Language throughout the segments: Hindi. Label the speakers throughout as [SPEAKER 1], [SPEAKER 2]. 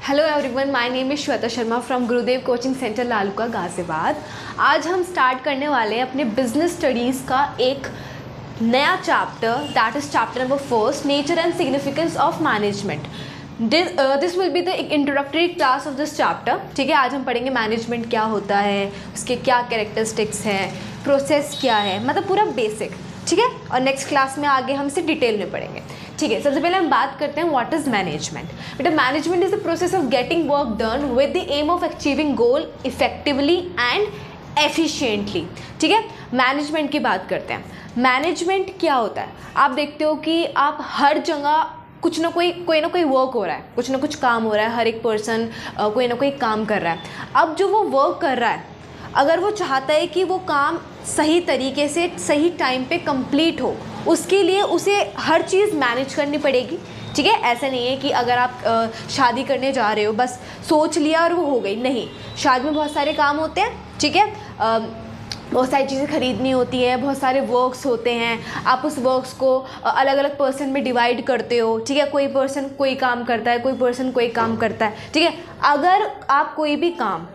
[SPEAKER 1] Hello everyone, my name is Shweta Sharma from Gurudev coaching centre लालुका Ghaziabad. आज हम स्टार्ट करने वाले हैं अपने बिजनेस स्टडीज़ का एक नया chapter, that is chapter number 1, nature and significance of management. This will be the introductory class of this chapter. ठीक है, आज हम पढ़ेंगे मैनेजमेंट क्या होता है, उसके क्या कैरेक्टरिस्टिक्स हैं, प्रोसेस क्या है, मतलब पूरा बेसिक। ठीक है, और नेक्स्ट क्लास में आगे हम इसे डिटेल में पढ़ेंगे। ठीक है, सबसे पहले हम बात करते हैं व्हाट इज मैनेजमेंट। बेटा, management is the process of getting work done with the aim of achieving goal effectively and efficiently. ठीक है, मैनेजमेंट की बात करते हैं। मैनेजमेंट क्या होता है? आप देखते हो कि आप हर जगह कुछ ना कोई वर्क हो रहा है, कुछ ना कुछ काम हो रहा है, हर एक पर्सन कोई ना कोई काम कर रहा है। अब जो वो वर्क कर रहा है, अगर वो चाहता है कि वो काम सही तरीके से सही टाइम पे कंप्लीट हो, उसके लिए उसे हर चीज़ मैनेज करनी पड़ेगी। ठीक है, ऐसा नहीं है कि अगर आप शादी करने जा रहे हो बस सोच लिया और वो हो गई, नहीं। शादी में बहुत सारे काम होते हैं। ठीक है, बहुत सारी चीज़ें खरीदनी होती है, बहुत सारे वर्क्स होते हैं। आप उस वर्क्स को अलग अलग पर्सन में डिवाइड करते हो। ठीक है, कोई पर्सन कोई काम करता है, कोई पर्सन कोई काम करता है। ठीक है, अगर आप कोई भी काम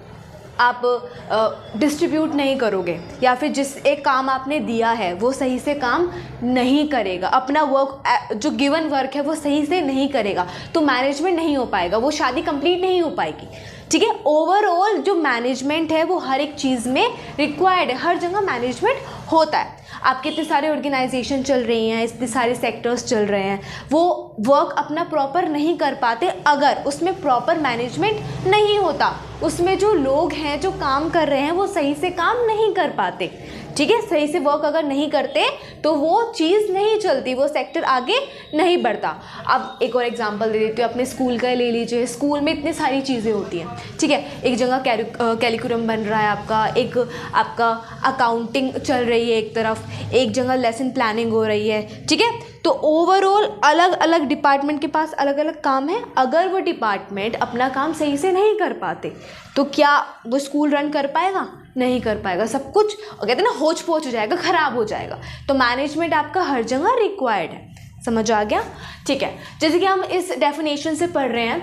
[SPEAKER 1] आप डिस्ट्रीब्यूट नहीं करोगे या फिर जिस एक काम आपने दिया है वो सही से काम नहीं करेगा, अपना वर्क जो गिवन वर्क है वो सही से नहीं करेगा, तो मैनेजमेंट नहीं हो पाएगा, वो शादी कंप्लीट नहीं हो पाएगी। ठीक है, ओवरऑल जो मैनेजमेंट है वो हर एक चीज़ में रिक्वायर्ड है, हर जगह मैनेजमेंट होता है। आपके इतने सारे ऑर्गेनाइजेशन चल रही हैं, इतने सारे सेक्टर्स चल रहे हैं, वो वर्क अपना प्रॉपर नहीं कर पाते अगर उसमें प्रॉपर मैनेजमेंट नहीं होता। उसमें जो लोग हैं जो काम कर रहे हैं वो सही से काम नहीं कर पाते। ठीक है, सही से वर्क अगर नहीं करते तो वो चीज़ नहीं चलती, वो सेक्टर आगे नहीं बढ़ता। अब एक और एग्जांपल दे देती हूँ, अपने स्कूल का ले लीजिए। स्कूल में इतनी सारी चीज़ें होती हैं। ठीक है, एक जगह कैरिकुलम बन रहा है आपका, एक आपका अकाउंटिंग चल रही है एक तरफ, एक जगह लेसन प्लानिंग हो रही है। ठीक है, तो ओवरऑल अलग अलग डिपार्टमेंट के पास अलग अलग काम है। अगर वो डिपार्टमेंट अपना काम सही से नहीं कर पाते तो क्या वो स्कूल रन कर पाएगा? नहीं कर पाएगा। सब कुछ कहते हैं ना, होच पोच हो जाएगा, ख़राब हो जाएगा। तो मैनेजमेंट आपका हर जगह रिक्वायर्ड है। समझ आ गया? ठीक है, जैसे कि हम इस डेफिनेशन से पढ़ रहे हैं,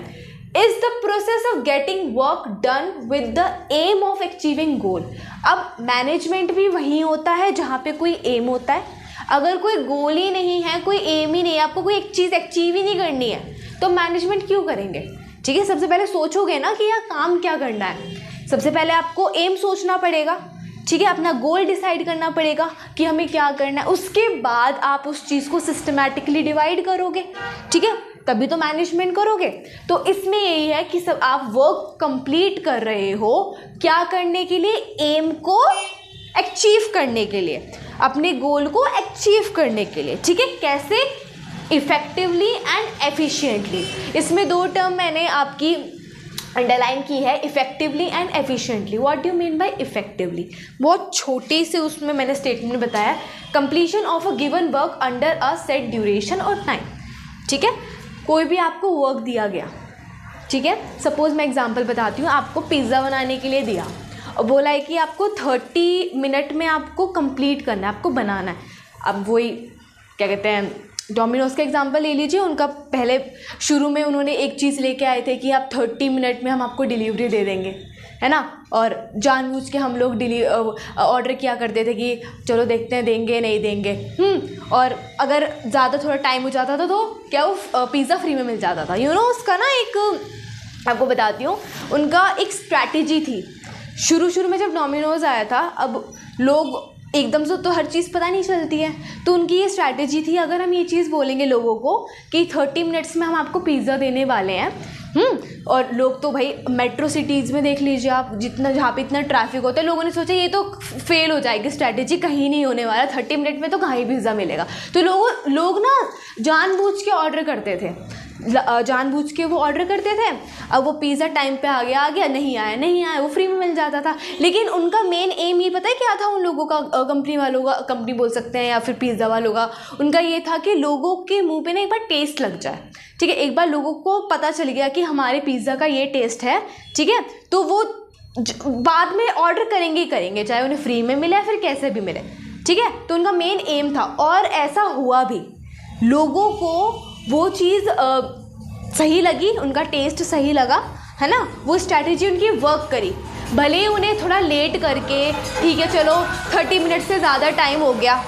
[SPEAKER 1] is the process of getting work done with the aim of achieving goal. अब मैनेजमेंट भी वही होता है जहाँ पे कोई एम होता है। अगर कोई गोल ही नहीं है, कोई एम ही नहीं है, आपको कोई एक चीज़ अचीव ही नहीं करनी है, तो मैनेजमेंट क्यों करेंगे? ठीक है, सबसे पहले सोचोगे ना कि यार काम क्या करना है। सबसे पहले आपको एम सोचना पड़ेगा। ठीक है, अपना गोल डिसाइड करना पड़ेगा कि हमें क्या करना है। उसके बाद आप उस चीज़ को सिस्टमैटिकली डिवाइड करोगे। ठीक है, तभी तो मैनेजमेंट करोगे। तो इसमें यही है कि सब आप वर्क कंप्लीट कर रहे हो, क्या करने के लिए? एम को अचीव करने के लिए, अपने गोल को अचीव करने के लिए। ठीक है, कैसे? Effectively and efficiently. इसमें दो टर्म मैंने आपकी अंडरलाइन की है, effectively and efficiently. What do you mean by effectively? बहुत छोटे से उसमें मैंने स्टेटमेंट बताया, completion of a given work under a set duration और टाइम। ठीक है, कोई भी आपको वर्क दिया गया, ठीक है, सपोज मैं एग्जांपल बताती हूँ, आपको पिज़्ज़ा बनाने के लिए दिया और बोला है कि आपको 30 मिनट में आपको कंप्लीट करना है, आपको बनाना है। अब वही क्या कहते हैं, डोमिनोज़ का एग्जांपल ले लीजिए। उनका पहले शुरू में उन्होंने एक चीज़ लेके आए थे कि आप 30 मिनट में हम आपको डिलीवरी दे देंगे, है ना। और जानबूझ के हम लोग ऑर्डर किया करते थे कि चलो देखते हैं देंगे नहीं देंगे। और अगर ज़्यादा थोड़ा टाइम हो जाता था तो क्या वो पिज़्ज़ा फ्री में मिल जाता था। उसका ना एक आपको बताती हूँ, उनका एक स्ट्रैटेजी थी। शुरू में जब डोमिनोज़ आया था, अब लोग एकदम से तो हर चीज़ पता नहीं चलती है, तो उनकी ये स्ट्रैटेजी थी, अगर हम ये चीज़ बोलेंगे लोगों को कि 30 मिनट्स में हम आपको पिज़्ज़ा देने वाले हैं, और लोग तो भाई मेट्रो सिटीज़ में देख लीजिए आप, जितना जहाँ पे इतना ट्रैफिक होता है, लोगों ने सोचा ये तो फेल हो जाएगी स्ट्रैटेजी, कहीं नहीं होने वाला, 30 मिनट में तो कहाँ ही पिज़्ज़ा मिलेगा। तो लोग ना जानबूझ के ऑर्डर करते थे, जानबूझ के वो ऑर्डर करते थे। अब वो पिज़्ज़ा टाइम पे आ गया, नहीं आया, वो फ्री में मिल जाता था। लेकिन उनका मेन एम ये पता है क्या था उन लोगों का, कंपनी वालों का, कंपनी बोल सकते हैं या फिर पिज़्ज़ा वालों का, उनका ये था कि लोगों के मुंह पे ना एक बार टेस्ट लग जाए। ठीक है, एक बार लोगों को पता चल गया कि हमारे पिज़्ज़ा का ये टेस्ट है, ठीक है, तो वो बाद में ऑर्डर करेंगे, चाहे उन्हें फ्री में मिले या फिर कैसे भी मिले। ठीक है, तो उनका मेन एम था, और ऐसा हुआ भी। लोगों को वो चीज़ सही लगी, उनका टेस्ट सही लगा, है ना, वो स्ट्रैटेजी उनकी वर्क करी। भले ही उन्हें थोड़ा लेट करके, ठीक है चलो 30 मिनट से ज़्यादा टाइम हो गया,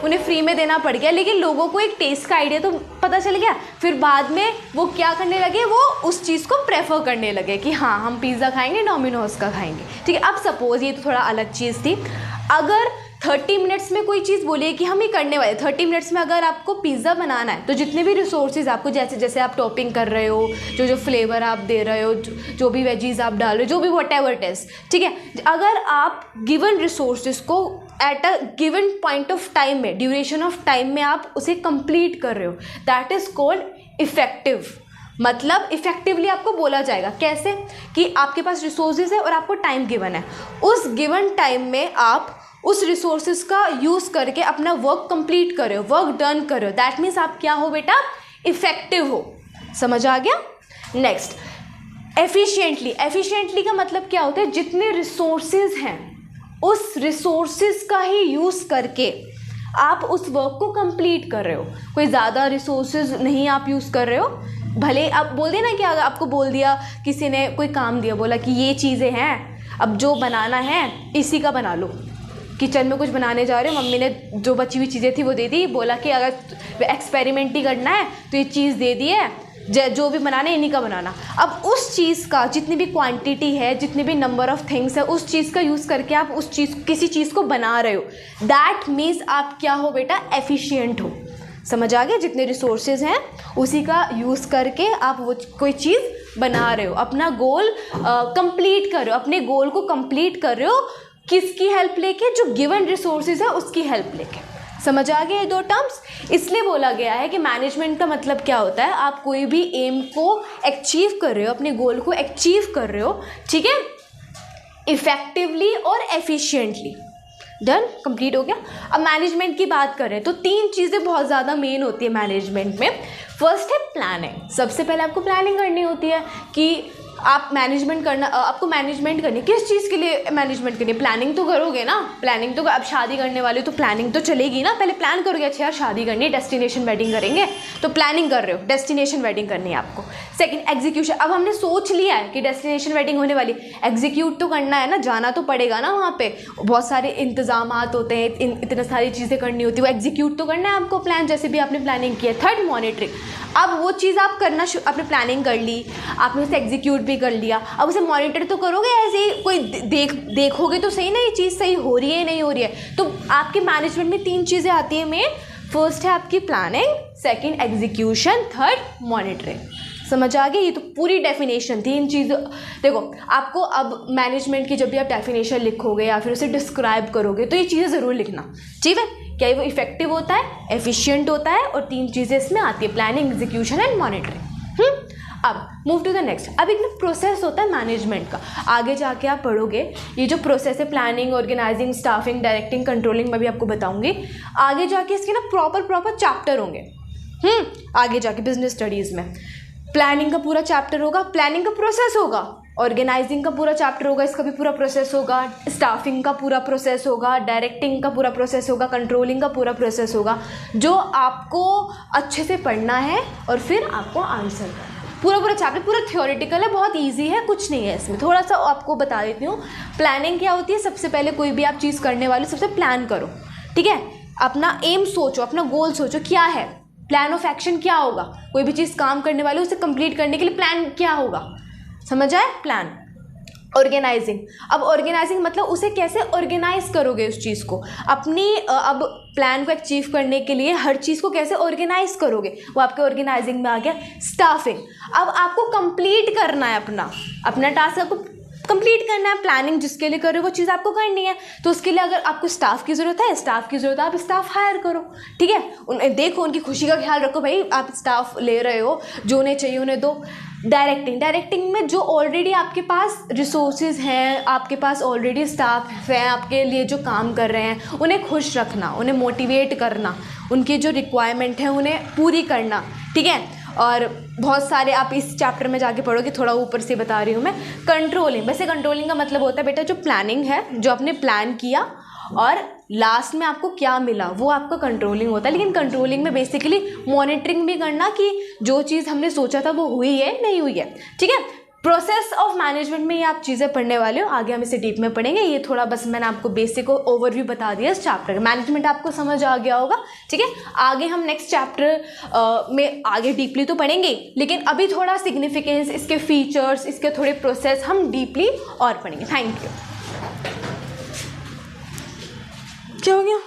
[SPEAKER 1] उन्हें फ्री में देना पड़ गया, लेकिन लोगों को एक टेस्ट का आइडिया तो पता चल गया। फिर बाद में वो क्या करने लगे, वो उस चीज़ को प्रेफर करने लगे कि हाँ हम पिज़्ज़ा खाएंगे, डोमिनोज का खाएंगे, ठीक है। अब सपोज़ ये तो थोड़ा अलग चीज़ थी, अगर 30 मिनट्स में कोई चीज़ बोलिए कि हम ये करने वाले, 30 मिनट्स में अगर आपको पिज़्ज़ा बनाना है तो जितने भी रिसोर्सेज आपको, जैसे जैसे आप टॉपिंग कर रहे हो, जो जो फ्लेवर आप दे रहे हो, जो भी वेजीज आप डाल रहे हो, जो भी वट एवर इट इज़, ठीक है, अगर आप गिवन रिसोर्सेज को at a given point of time में, ड्यूरेशन ऑफ टाइम में आप उसे कंप्लीट कर रहे हो, दैट इज़ कॉल्ड इफेक्टिव। मतलब इफेक्टिवली आपको बोला जाएगा कैसे, कि आपके पास रिसोर्सेज है और आपको टाइम गिवन है, उस गिवन टाइम में आप उस रिसोर्सेज का यूज़ करके अपना वर्क कंप्लीट कर रहे हो, वर्क डन कर रहे हो, दैट मीन्स आप क्या हो बेटा, इफेक्टिव हो। समझ आ गया। Next, efficiently. एफिशिएंटली का मतलब क्या होता है, जितने रिसोर्सेज हैं उस रिसोर्सेज का ही यूज़ करके आप उस वर्क को कंप्लीट कर रहे हो, कोई ज़्यादा रिसोर्सेज नहीं आप यूज़ कर रहे हो। भले आप बोल देना कि अगर आपको बोल दिया, किसी ने कोई काम दिया, बोला कि ये चीज़ें हैं, अब जो बनाना है इसी का बना लो, किचन में कुछ बनाने जा रहे हो, मम्मी ने जो बची हुई चीज़ें थी वो दे दी, बोला कि अगर एक्सपेरिमेंट ही करना है तो ये चीज़ दे दी है, जो भी बनाना है इन्हीं का बनाना। अब उस चीज़ का जितनी भी क्वांटिटी है, जितनी भी नंबर ऑफ़ थिंग्स है, उस चीज़ का यूज़ करके आप उस चीज़, किसी चीज़ को बना रहे हो, दैट मीन्स आप क्या हो बेटा, एफिशिएंट हो। समझ आ गया। जितने रिसोर्सेज हैं उसी का यूज़ करके आप वो कोई चीज़ बना रहे हो, अपना गोल कंप्लीट कर रहे हो, अपने गोल को कंप्लीट कर रहे हो, किसकी हेल्प लेके, जो गिवन रिसोर्सेज है उसकी हेल्प लेके। समझ आ गया ये दो टर्म्स। इसलिए बोला गया है कि मैनेजमेंट का मतलब क्या होता है, आप कोई भी एम को अचीव कर रहे हो, अपने गोल को अचीव कर रहे हो, ठीक है, इफेक्टिवली और एफिशिएंटली। डन, कंप्लीट हो गया। अब मैनेजमेंट की बात करें तो 3 चीज़ें बहुत ज़्यादा मेन होती है मैनेजमेंट में। फर्स्ट है प्लानिंग। सबसे पहले आपको प्लानिंग करनी होती है कि आप मैनेजमेंट करना, आपको मैनेजमेंट करनी, किस चीज़ के लिए मैनेजमेंट करनी है, प्लानिंग तो करोगे ना, प्लानिंग तो, अब शादी करने वाले तो प्लानिंग तो चलेगी ना, पहले प्लान करोगे, अच्छा यार शादी करनी है, डेस्टिनेशन वेडिंग करेंगे, तो प्लानिंग कर रहे हो, डेस्टिनेशन वेडिंग करनी है आपको। Second, execution. अब हमने सोच लिया है कि डेस्टिनेशन वेडिंग होने वाली, एग्जीक्यूट तो करना है ना, जाना तो पड़ेगा ना, वहाँ पे बहुत सारे इंतजामात होते हैं, इतनी सारी चीज़ें करनी होती है, वो एग्जीक्यूट तो करना है आपको, प्लान जैसे भी आपने प्लानिंग किया। Third, monitoring. अब वो चीज़ आप करना, आपने प्लानिंग कर ली, आपने उसे एग्जीक्यूट भी कर लिया, अब उसे मॉनिटर तो करोगे, ऐसे ही कोई देखोगे तो सही ना ये चीज़ सही हो रही है नहीं हो रही है। तो आपके मैनेजमेंट में 3 चीज़ें आती हैं मेन। फर्स्ट है आपकी planning, second execution, third monitoring. समझ आ गई। ये तो पूरी डेफिनेशन थी इन चीज़ों। देखो आपको अब मैनेजमेंट की जब भी आप डेफिनेशन लिखोगे या फिर उसे डिस्क्राइब करोगे तो ये चीज़ें ज़रूर लिखना, ठीक है, क्या वो इफेक्टिव होता है, एफिशिएंट होता है, और 3 चीज़ें इसमें आती है, प्लानिंग, एग्जीक्यूशन एंड मॉनिटरिंग। अब मूव टू द नेक्स्ट। अब एक ना प्रोसेस होता है मैनेजमेंट का, आगे जाके आप पढ़ोगे ये जो प्रोसेस है, planning, organizing, staffing, directing, controlling, मैं भी आपको बताऊंगी। आगे जाके इसके ना प्रॉपर चैप्टर होंगे। आगे जाके बिजनेस स्टडीज़ में प्लानिंग का पूरा चैप्टर होगा, प्लानिंग का प्रोसेस होगा, ऑर्गेनाइजिंग का पूरा चैप्टर होगा, इसका भी पूरा प्रोसेस होगा, स्टाफिंग का पूरा प्रोसेस होगा, डायरेक्टिंग का पूरा प्रोसेस होगा, कंट्रोलिंग का पूरा प्रोसेस होगा, जो आपको अच्छे से पढ़ना है और फिर आपको आंसर करना है। पूरा चैप्टर पूरा थ्योरेटिकल है, बहुत इजी है, कुछ नहीं है इसमें। थोड़ा सा आपको बता देती हूँ प्लानिंग क्या होती है। सबसे पहले कोई भी आप चीज़ करने वाले सबसे प्लान करो, ठीक है, अपना एम सोचो, अपना गोल सोचो, क्या है, प्लान ऑफ एक्शन क्या होगा, कोई भी चीज़ काम करने वाले उसे कंप्लीट करने के लिए प्लान क्या होगा, समझ आए। प्लान। ऑर्गेनाइजिंग। अब ऑर्गेनाइजिंग मतलब उसे कैसे ऑर्गेनाइज करोगे उस चीज़ को, अपनी अब प्लान को अचीव करने के लिए हर चीज़ को कैसे ऑर्गेनाइज करोगे, वो आपके ऑर्गेनाइजिंग में आ गया। स्टाफिंग। अब आपको कंप्लीट करना है अपना टास्क, आपको कंप्लीट करना है, प्लानिंग जिसके लिए कर रहे हो वो चीज़ आपको करनी है, तो उसके लिए अगर आपको स्टाफ की ज़रूरत है, आप स्टाफ हायर करो, ठीक है, देखो उनकी खुशी का ख्याल रखो, भाई आप स्टाफ ले रहे हो, जो उन्हें चाहिए उन्हें दो। डायरेक्टिंग में जो ऑलरेडी आपके पास रिसोर्सेज हैं, आपके पास ऑलरेडी स्टाफ हैं आपके लिए जो काम कर रहे हैं, उन्हें खुश रखना, उन्हें मोटिवेट करना, उनकी जो रिक्वायरमेंट है उन्हें पूरी करना, ठीक है। और बहुत सारे आप इस चैप्टर में जाके पढ़ोगे, थोड़ा ऊपर से बता रही हूँ मैं। कंट्रोलिंग। वैसे कंट्रोलिंग का मतलब होता है बेटा जो प्लानिंग है, जो आपने प्लान किया और लास्ट में आपको क्या मिला वो आपका कंट्रोलिंग होता है। लेकिन कंट्रोलिंग में बेसिकली मॉनिटरिंग भी करना कि जो चीज़ हमने सोचा था वो हुई है नहीं हुई है, ठीक है। प्रोसेस ऑफ मैनेजमेंट में ये आप चीज़ें पढ़ने वाले हो, आगे हम इसे डीप में पढ़ेंगे। ये थोड़ा बस मैंने आपको बेसिक ओवरव्यू बता दिया इस चैप्टर का। मैनेजमेंट आपको समझ आ गया होगा, ठीक है। आगे हम नेक्स्ट चैप्टर में आगे डीपली तो पढ़ेंगे, लेकिन अभी थोड़ा सिग्निफिकेंस, इसके फीचर्स, इसके थोड़े प्रोसेस हम डीपली और पढ़ेंगे। Thank you. क्या हो गया?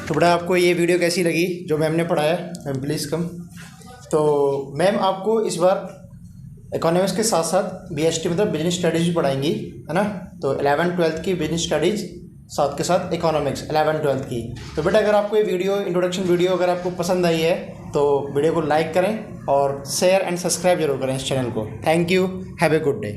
[SPEAKER 2] तो बेटा आपको ये वीडियो कैसी लगी जो मैम ने पढ़ाया? मैम प्लीज़ कम। तो मैम आपको इस बार इकोनॉमिक्स के साथ साथ BST मतलब बिजनेस स्टडीज़ भी पढ़ाएंगी, है ना। तो 11th-12th की बिजनेस स्टडीज़ साथ के साथ इकोनॉमिक्स 11th-12th की। तो बेटा अगर आपको ये वीडियो इंट्रोडक्शन वीडियो अगर आपको पसंद आई है तो वीडियो को लाइक करें और शेयर एंड सब्सक्राइब जरूर करें इस चैनल को। Thank you, have a good day.